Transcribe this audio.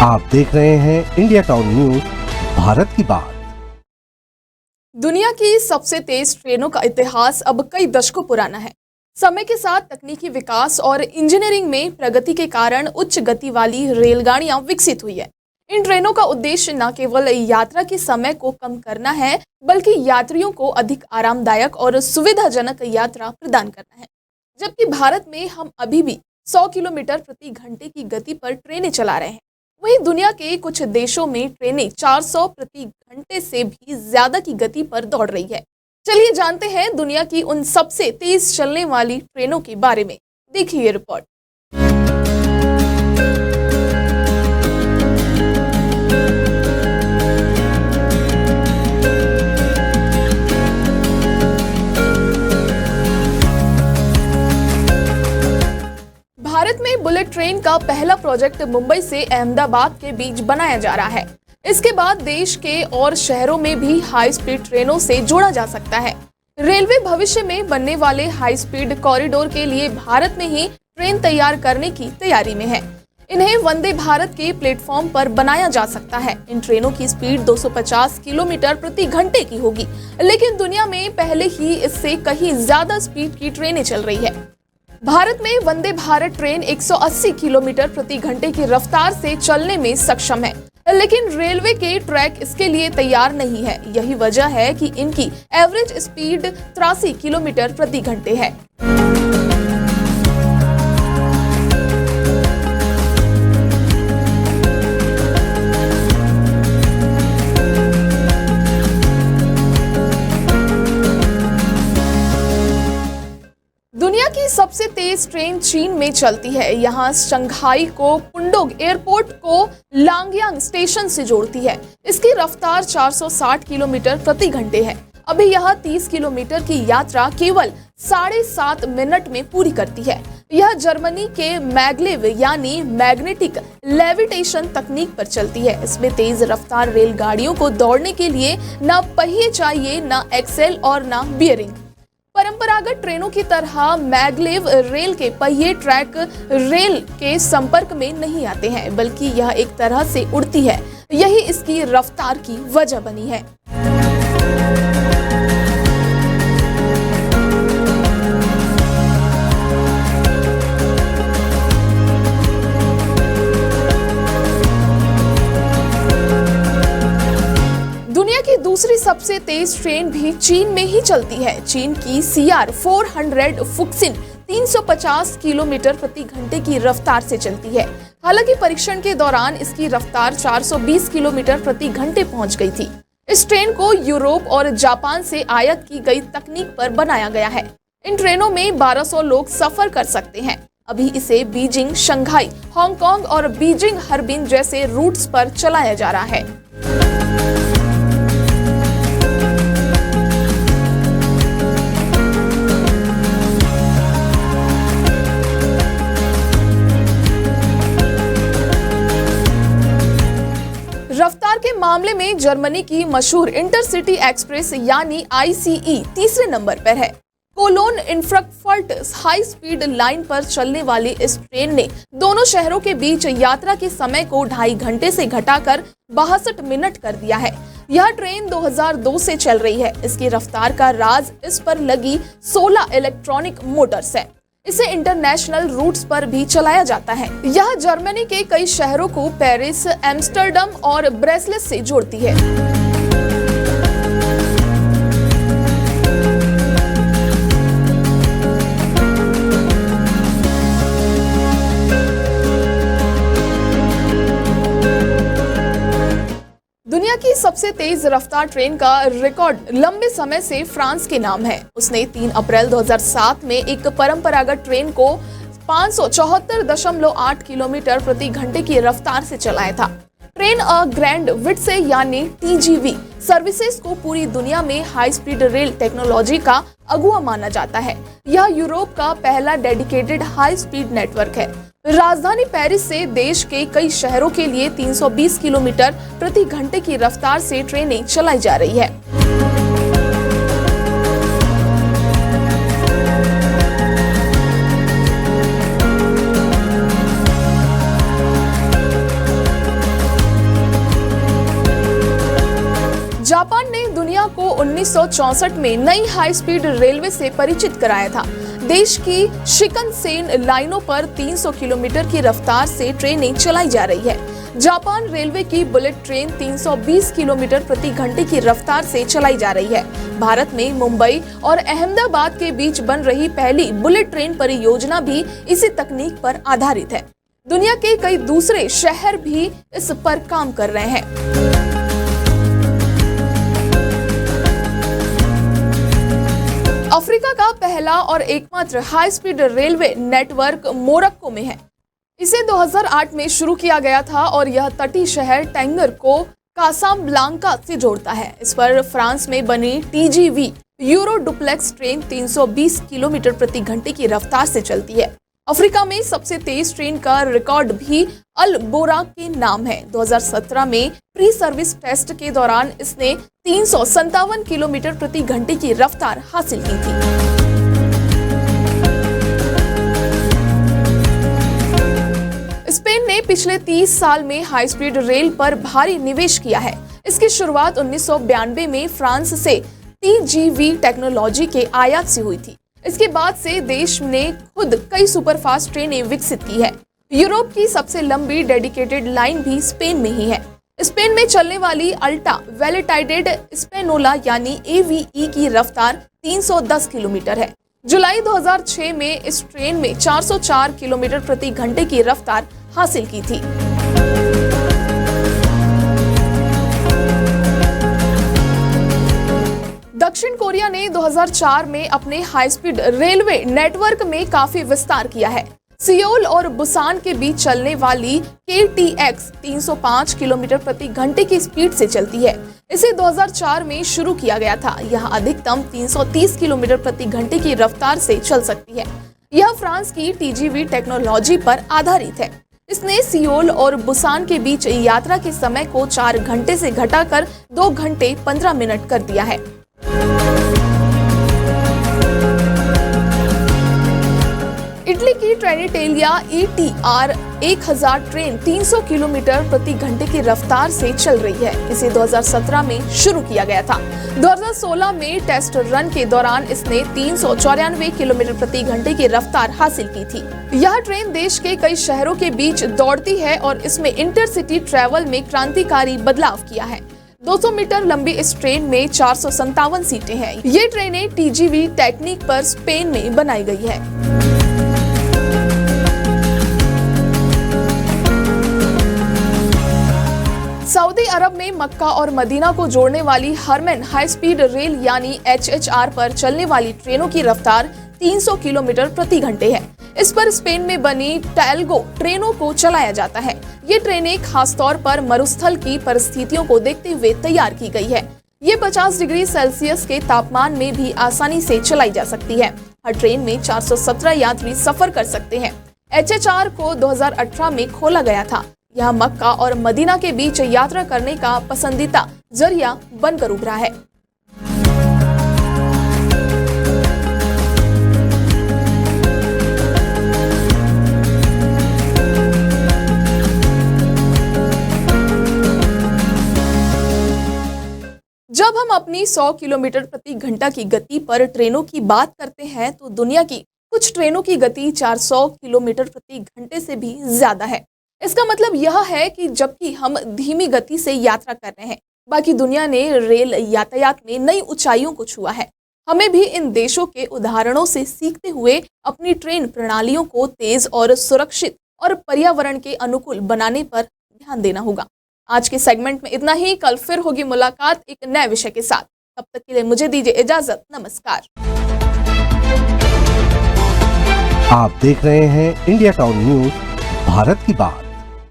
आप देख रहे हैं इंडिया टाउन न्यूज, भारत की बात। दुनिया की सबसे तेज ट्रेनों का इतिहास अब कई दशकों पुराना है। समय के साथ तकनीकी विकास और इंजीनियरिंग में प्रगति के कारण उच्च गति वाली रेलगाड़ियां विकसित हुई है। इन ट्रेनों का उद्देश्य न केवल यात्रा के समय को कम करना है, बल्कि यात्रियों को अधिक आरामदायक और सुविधाजनक यात्रा प्रदान करना है। जबकि भारत में हम अभी भी 100 किलोमीटर प्रति घंटे की गति पर ट्रेनें चला रहे हैं, वहीं दुनिया के कुछ देशों में ट्रेनें 400 प्रति घंटे से भी ज्यादा की गति पर दौड़ रही है। चलिए जानते हैं दुनिया की उन सबसे तेज चलने वाली ट्रेनों के बारे में। देखिए ये रिपोर्ट। भारत में बुलेट ट्रेन का पहला प्रोजेक्ट मुंबई से अहमदाबाद के बीच बनाया जा रहा है। इसके बाद देश के और शहरों में भी हाई स्पीड ट्रेनों से जोड़ा जा सकता है। रेलवे भविष्य में बनने वाले हाई स्पीड कॉरिडोर के लिए भारत में ही ट्रेन तैयार करने की तैयारी में है। इन्हें वंदे भारत के प्लेटफॉर्म पर बनाया जा सकता है। इन ट्रेनों की स्पीड 250 किलोमीटर प्रति घंटे की होगी, लेकिन दुनिया में पहले ही इससे कहीं ज्यादा स्पीड की ट्रेनें चल रही है। भारत में वंदे भारत ट्रेन 180 किलोमीटर प्रति घंटे की रफ्तार से चलने में सक्षम है, लेकिन रेलवे के ट्रैक इसके लिए तैयार नहीं है। यही वजह है कि इनकी एवरेज स्पीड 83 किलोमीटर प्रति घंटे है। दुनिया की सबसे तेज ट्रेन चीन में चलती है। यहाँ शंघाई को पुंडोंग एयरपोर्ट को लांगयांग स्टेशन से जोड़ती है। इसकी रफ्तार 460 किलोमीटर प्रति घंटे है। अभी यह 30 किलोमीटर की यात्रा केवल 7.5 मिनट में पूरी करती है। यह जर्मनी के मैग्लेव यानी मैग्नेटिक लेविटेशन तकनीक पर चलती है। इसमें तेज रफ्तार रेलगाड़ियों को दौड़ने के लिए न पहिए चाहिए, न एक्सेल और न बियरिंग। परंपरागत ट्रेनों की तरह मैग्लेव रेल के पहिए ट्रैक रेल के संपर्क में नहीं आते हैं, बल्कि यह एक तरह से उड़ती है। यही इसकी रफ्तार की वजह बनी है। दुनिया की दूसरी सबसे तेज ट्रेन भी चीन में ही चलती है। चीन की CR400 फुक्सिन 350 किलोमीटर प्रति घंटे की रफ्तार से चलती है। हालांकि परीक्षण के दौरान इसकी रफ्तार 420 किलोमीटर प्रति घंटे पहुंच गई थी। इस ट्रेन को यूरोप और जापान से आयात की गई तकनीक पर बनाया गया है। इन ट्रेनों में 1200 लोग सफर कर सकते हैं। अभी इसे बीजिंग, शंघाई, हांगकांग और बीजिंग हर्बिन जैसे रूट्स पर चलाया जा रहा है। रफ्तार के मामले में जर्मनी की मशहूर इंटरसिटी एक्सप्रेस यानी ICE तीसरे नंबर पर है। Cologne Frankfurt high speed line पर चलने वाली इस ट्रेन ने दोनों शहरों के बीच यात्रा के समय को 2.5 घंटे से घटाकर 62 मिनट कर दिया है। यह ट्रेन 2002 से चल रही है। इसकी रफ्तार का राज इस पर लगी 16 इलेक्ट्रॉनिक मोटर्स है। इसे इंटरनेशनल रूट्स पर भी चलाया जाता है। यह जर्मनी के कई शहरों को पेरिस, एम्स्टर्डम और ब्रेसलेस से जोड़ती है। दुनिया की सबसे तेज रफ्तार ट्रेन का रिकॉर्ड लंबे समय से फ्रांस के नाम है। उसने 3 अप्रैल 2007 में एक परंपरागत ट्रेन को 574.8 किलोमीटर प्रति घंटे की रफ्तार से चलाया था। ट्रेन ग्रैंड विड्थ से यानी TGV सर्विसेज को पूरी दुनिया में हाई स्पीड रेल टेक्नोलॉजी का अगुआ माना जाता है। यह यूरोप का पहला डेडिकेटेड हाई स्पीड नेटवर्क है। राजधानी पेरिस से देश के कई शहरों के लिए 320 किलोमीटर प्रति घंटे की रफ्तार से ट्रेनें चलाई जा रही है। 1964 में नई हाई स्पीड रेलवे से परिचित कराया था। देश की शिकनसेन लाइनों पर 300 किलोमीटर की रफ्तार से ट्रेनें चलाई जा रही है। जापान रेलवे की बुलेट ट्रेन 320 किलोमीटर प्रति घंटे की रफ्तार से चलाई जा रही है। भारत में मुंबई और अहमदाबाद के बीच बन रही पहली बुलेट ट्रेन परियोजना भी इसी तकनीक पर आधारित है। दुनिया के कई दूसरे शहर भी इस पर काम कर रहे हैं। अफ्रीका का पहला और एकमात्र high speed railway network Morocco में है। इसे 2008 में शुरू किया गया था और यह तटीय शहर टैंगर को कासाब्लांका से जोड़ता है। इस पर फ्रांस में बनी TGV euro duplex train 320 kilometre प्रति घंटे की रफ्तार से चलती है। अफ्रीका में सबसे तेज ट्रेन का रिकॉर्ड भी अल बोरा के नाम है। 2017 में प्री सर्विस टेस्ट के दौरान इसने 357 किलोमीटर प्रति घंटे की रफ्तार हासिल की थी। स्पेन ने पिछले 30 साल में हाई स्पीड रेल पर भारी निवेश किया है। इसकी शुरुआत 1992 में फ्रांस से टीजीवी टेक्नोलॉजी के आयात से हुई थी। इसके बाद से देश ने खुद कई सुपरफास्ट ट्रेनें विकसित की है। यूरोप की सबसे लंबी डेडिकेटेड लाइन भी स्पेन में ही है। स्पेन में चलने वाली अल्टा वेलेटाइडेड स्पेनोला यानी एवीई की रफ्तार 310 किलोमीटर है। जुलाई 2006 में इस ट्रेन में 404 किलोमीटर प्रति घंटे की रफ्तार हासिल की थी। दक्षिण कोरिया ने 2004 में अपने हाई स्पीड रेलवे नेटवर्क में काफी विस्तार किया है। सियोल और बुसान के बीच चलने वाली KTX 305 किलोमीटर प्रति घंटे की स्पीड से चलती है। इसे 2004 में शुरू किया गया था। यह अधिकतम 330 किलोमीटर प्रति घंटे की रफ्तार से चल सकती है। यह फ्रांस की टीजीवी टेक्नोलॉजी पर आधारित है। इसने सियोल और बुसान के बीच यात्रा के समय को 4 घंटे से घटाकर 2 घंटे 15 मिनट कर दिया है। इटली की ट्रेनिटेलिया ETR 1000 ट्रेन 300 किलोमीटर प्रति घंटे की रफ्तार से चल रही है। इसे 2017 में शुरू किया गया था। 2016 में टेस्ट रन के दौरान इसने 394 किलोमीटर प्रति घंटे की रफ्तार हासिल की थी। यह ट्रेन देश के कई शहरों के बीच दौड़ती है और इसमें इंटरसिटी ट्रैवल में क्रांतिकारी बदलाव किया है। 200 मीटर लंबी इस ट्रेन में 457 सीटें हैं। ये ट्रेनें टीजीवी टेक्निक पर स्पेन में बनाई गई है। सऊदी अरब में मक्का और मदीना को जोड़ने वाली हरमैन हाई स्पीड रेल यानी HHR पर चलने वाली ट्रेनों की रफ्तार 300 किलोमीटर प्रति घंटे है। इस पर स्पेन में बनी टैल्गो ट्रेनों को चलाया जाता है। ये ट्रेनें खासतौर पर मरुस्थल की परिस्थितियों को देखते हुए तैयार की गई है। ये 50 डिग्री सेल्सियस के तापमान में भी आसानी से चलाई जा सकती है। हर ट्रेन में 417 यात्री सफर कर सकते हैं। HHR को 2018 में खोला गया था। यह मक्का और मदीना के बीच यात्रा करने का पसंदीदा जरिया बनकर उभरा है। जब हम अपनी 100 किलोमीटर प्रति घंटा की गति पर ट्रेनों की बात करते हैं तो दुनिया की कुछ ट्रेनों की गति 400 किलोमीटर प्रति घंटे से भी ज्यादा है। इसका मतलब यह है कि जबकि हम धीमी गति से यात्रा कर रहे हैं, बाकी दुनिया ने रेल यातायात में नई ऊंचाइयों को छुआ है। हमें भी इन देशों के उदाहरणों से सीखते हुए अपनी ट्रेन प्रणालियों को तेज और सुरक्षित और पर्यावरण के अनुकूल बनाने पर ध्यान देना होगा। आज के सेगमेंट में इतना ही। कल फिर होगी मुलाकात एक नए विषय के साथ। तब तक के लिए मुझे दीजिए इजाजत। नमस्कार। आप देख रहे हैं इंडिया टाउन न्यूज, भारत की बात।